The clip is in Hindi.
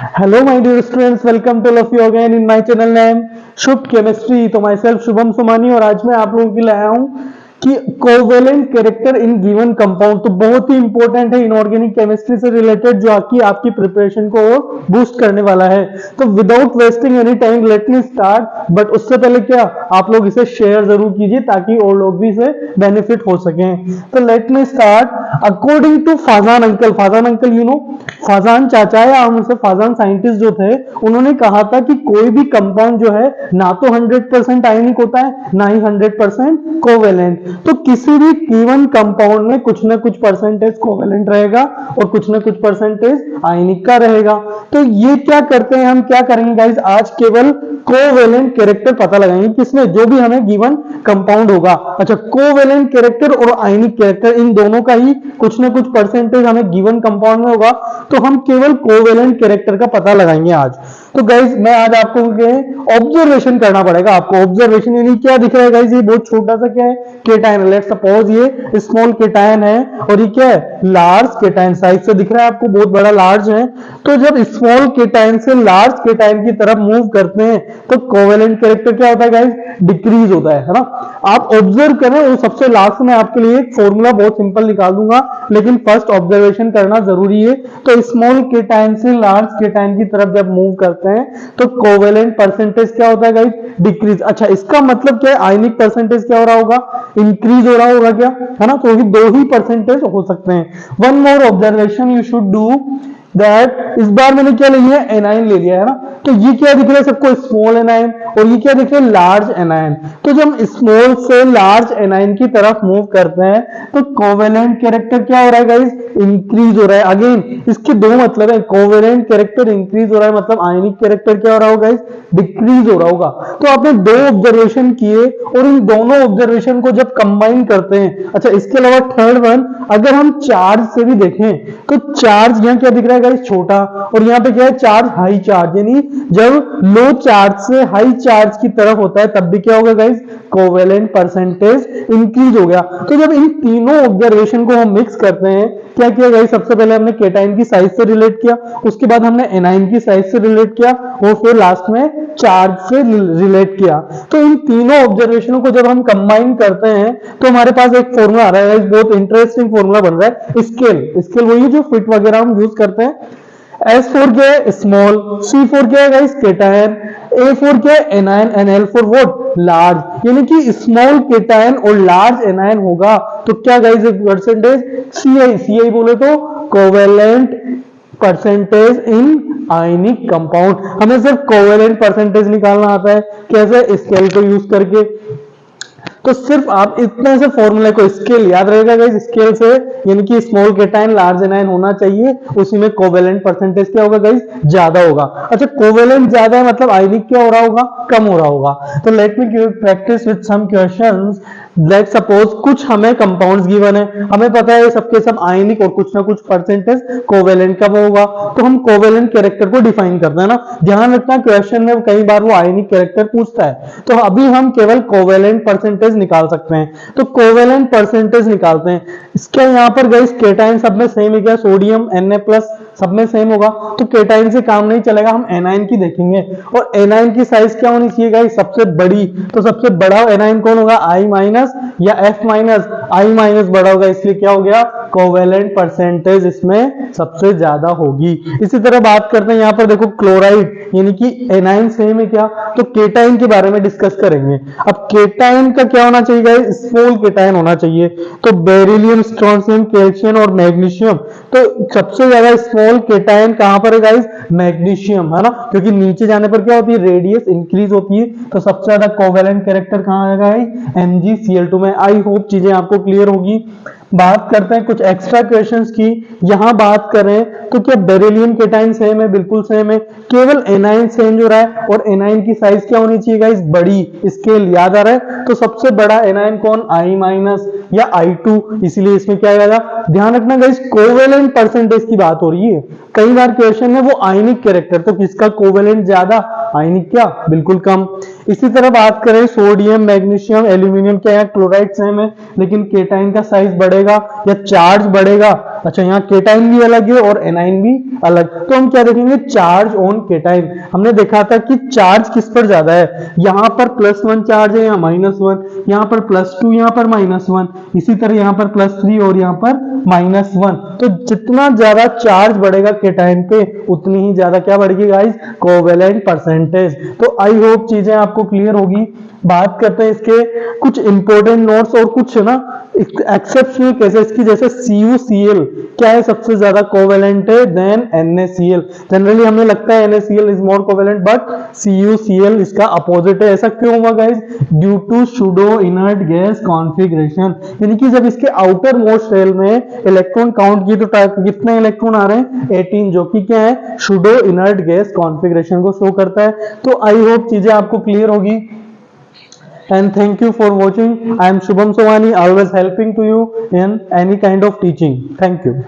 Hello, my dear students. Welcome to all of you again in my channel name Shubh chemistry. तो माई सेल्फ शुभम सुमानी और आज मैं आप लोगों के लिए आया हूँ कि covalent character in given compound. तो बहुत ही इंपॉर्टेंट है इनऑर्गेनिक केमिस्ट्री से रिलेटेड, जो आपकी प्रिपरेशन को बूस्ट करने वाला है। तो without wasting any time late me start. But उससे पहले क्या, आप लोग इसे शेयर जरूर कीजिए ताकि और लोग भी इसे बेनिफिट हो सकें। तो let me start. According to Fazan uncle you know, Fazan चाचा या हम उसे फाजान साइंटिस्ट जो थे, उन्होंने कहा था कि कोई भी कंपाउंड जो है ना तो 100% आयनिक होता है ना ही 100% कोवेलेंट। तो किसी भी गिवन कंपाउंड में कुछ ना कुछ परसेंटेज कोवेलेंट रहेगा और कुछ ना कुछ परसेंटेज आयनिक का रहेगा। तो ये क्या करते हैं, हम क्या करेंगे गाइस, आज केवल कोवेलेंट कैरेक्टर पता लगाएंगे किसमें, जो भी हमें गिवन कंपाउंड होगा। अच्छा, कोवेलेंट कैरेक्टर और आयनिक कैरेक्टर इन दोनों का ही कुछ ना कुछ परसेंटेज हमें गिवन कंपाउंड में होगा। तो हम केवल कोवेलेंट कैरेक्टर का पता लगाएंगे आज। तो गाइज मैं आज आपको ऑब्जर्वेशन करना पड़ेगा। आपको ऑब्जर्वेशन यानी क्या दिख रहा है गाइज, ये बहुत छोटा सा क्या है, केटायन है। लेट्स सपोज ये स्मॉल केटायन है और ये क्या है, लार्ज केटायन। साइज से दिख रहा है आपको, बहुत बड़ा लार्ज है। तो जब स्मॉल केटायन से लार्ज केटायन की तरफ मूव करते हैं तो कोवेलेंट कैरेक्टर क्या होता है गाइज, डिक्रीज होता है ना। आप ऑब्जर्व करें, वो सबसे लास्ट में आपके लिए एक फॉर्मूला बहुत सिंपल निकाल दूंगा, लेकिन फर्स्ट ऑब्जर्वेशन करना जरूरी है। तो स्मॉल केटायन से लार्ज केटायन की तरफ जब मूव करते हैं तो कोवेलेंट परसेंटेज क्या होता है गाइस, डिक्रीज। अच्छा, इसका मतलब क्या है, आयनिक परसेंटेज क्या हो रहा होगा, इंक्रीज हो रहा होगा क्या, है ना। तो दो ही परसेंटेज हो सकते हैं। One more observation you should do that, इस बार मैंने क्या ले लिया, एनाइन ले लिया है ना। तो ये क्या दिख रहा है सबको, स्मॉल एनाइन, और ये क्या दिख रहा है, लार्ज एनाइन। तो जब हम स्मॉल से लार्ज एनाइन की तरफ मूव करते हैं तो कोवेलेंट कैरेक्टर क्या हो रहा है गाइस, इंक्रीज हो रहा है। अगेन इसके दो मतलब है, कोवेलेंट कैरेक्टर इंक्रीज हो रहा है मतलब आयनिक कैरेक्टर क्या हो रहा होगा गाइस, डिक्रीज हो रहा होगा। तो आपने दो ऑब्जर्वेशन किए और इन दोनों ऑब्जर्वेशन को जब कंबाइन करते हैं, अच्छा इसके अलावा थर्ड वन, अगर हम चार्ज से भी देखें तो चार्ज यहाँ क्या दिख रहा है गाइस, छोटा, और यहाँ पे क्या है, चार्ज हाई चार्ज, यानी जब लो चार्ज से हाई चार्ज की तरफ होता है तब भी क्या होगा गाइस, कोवेलेंट परसेंटेज इंक्रीज हो गया। तो जब इन तीनों ऑब्जर्वेशन को हम मिक्स करते हैं, क्या किया गाइस, सबसे पहले हमने केटाइन की साइज से रिलेट किया, उसके बाद हमने एनाइन की साइज से रिलेट किया और फिर लास्ट में चार्ज से रिलेट किया। तो इन तीनों ऑब्जर्वेशनों को जब हम कंबाइन करते हैं तो हमारे पास एक फॉर्मूला आ रहा है, बहुत इंटरेस्टिंग फॉर्मूला बन रहा है, स्केल वही जो फिट वगैरह हम यूज करते हैं। S4 क्या है, स्मॉल, C4 क्या है गाइस, केटायन, A4 क्या है, एनायन, NL4 व्हाट, लार्ज। यानी कि स्मॉल केटायन और लार्ज एनायन होगा तो क्या गाइस, एक परसेंटेज CI बोले तो covalent percentage in ionic compound. हमें सिर्फ कोवेलेंट परसेंटेज निकालना आता है, कैसे, स्केल को यूज करके। तो सिर्फ आप इतने से फॉर्मूले को, स्केल याद रहेगा गाइस, स्केल से यानी कि स्मॉल केटायन लार्ज एनायन होना चाहिए, उसी में कोवेलेंट परसेंटेज क्या होगा गाइस, ज्यादा होगा। अच्छा, कोवेलेंट ज्यादा है मतलब आयनिक क्या हो रहा होगा, कम हो रहा होगा। तो let me practise with some questions. Let suppose कुछ हमें कंपाउंड्स गिवन है, हमें पता है सबके सब आयनिक और कुछ ना कुछ परसेंटेज कोवेलेंट का होगा। तो हम कोवेलेंट कैरेक्टर को डिफाइन करते हैं ना। ध्यान रखना क्वेश्चन में कई बार वो आयनिक कैरेक्टर पूछता है, तो अभी हम केवल कोवेलेंट परसेंटेज निकाल सकते हैं। तो कोवेलेंट परसेंटेज निकालते हैं। इसके यहाँ पर गाइस केटाइन सब में सेम है क्या, सोडियम Na+ सब में सेम होगा, तो केटाइन से काम नहीं चलेगा, हम एनाइन की देखेंगे। और एनाइन की साइज क्या होनी चाहिए गाइस, सबसे बड़ी। तो सबसे बड़ा एनाइन कौन होगा, I- या F-, I- बड़ा होगा, इसलिए क्या हो गया, कोवेलेंट परसेंटेज इसमें सबसे ज्यादा होगी। इसी तरह बात करते हैं, यहाँ पर देखो क्लोराइड, यानी कि एनाइन सेम है क्या, तो केटाइन के बारे में डिस्कस करेंगे। अब केटाइन का क्या होना चाहिए गाइस, स्मॉल केटाइन होना चाहिए। तो बेरिलियम, स्ट्रोंशियम, कैल्शियम और मैग्नीशियम, तो सबसे ज्यादा स्मॉल केटाइन कहां पर है गाइस, मैग्नीशियम, है ना, क्योंकि नीचे जाने पर क्या होती है, रेडियस इंक्रीज होती है। तो सबसे ज्यादा कोवेलेंट कैरेक्टर कहां आएगा, MgCl2 में। आई होप चीजें आपको क्लियर होगी। बात करते हैं कुछ एक्स्ट्रा क्वेश्चंस की। यहां बात करें तो क्या बेरिलियम केटाइन सेम है, बिल्कुल सेम है, केवल एनाइन चेंज हो रहा है। और एनाइन की साइज क्या होनी चाहिए गाइस, बड़ी। स्केल याद आ रहा है, तो सबसे बड़ा एनाइन कौन, I- या I2, इसलिए इसमें क्या आएगा। ध्यान रखना गाइस, कोवेलेंट परसेंटेज की बात हो रही है। कई बार क्वेश्चन में वो आयनिक कैरेक्टर, तो किसका कोवेलेंट ज्यादा, आयनिक क्या, बिल्कुल कम। इसी तरह बात करें सोडियम, मैग्नीशियम, एल्यूमिनियम, क्या है, क्लोराइड सेम है, लेकिन केटाइन का साइज बढ़ेगा या चार्ज बढ़ेगा अच्छा, यहाँ केटाइन भी अलग है और एनाइन भी अलग। तो हम क्या देखेंगे, चार्ज ऑन केटाइन। हमने देखा था कि चार्ज किस पर ज्यादा है, यहाँ पर +1 चार्ज है, यहाँ -1, यहाँ पर +2, यहाँ पर -1, इसी तरह यहाँ पर +3 और यहाँ पर -1। तो जितना ज्यादा चार्ज बढ़ेगा केटाइन पे उतनी ही ज्यादा क्या बढ़ेगी गाइस, कोवेलेंट परसेंटेज। तो आई होप चीजें आपको क्लियर होगी। बात करते हैं इसके कुछ इंपॉर्टेंट नोट्स और कुछ ना एक्सेप्शनल केसेस की, जैसे CuCl क्या है, सबसे ज्यादा कोवेलेंट है देन NaCl। जनरली हमें लगता है NaCl is more covalent, but CuCl इसका अपोजिट है। ऐसा क्यों हुआ guys, due to pseudo inert gas configuration. यानी कि जब इसके आउटर मोस्ट शेल में इलेक्ट्रॉन काउंट की तो कितने इलेक्ट्रॉन आ रहे हैं, 18, जो कि क्या है, सूडो इनर्ट गैस कॉन्फ़िगरेशन को शो करता है। तो आई होप चीजें आपको क्लियर होगी। And thank you for watching. I am Shubham Somani, always helping to you in any kind of teaching. Thank you.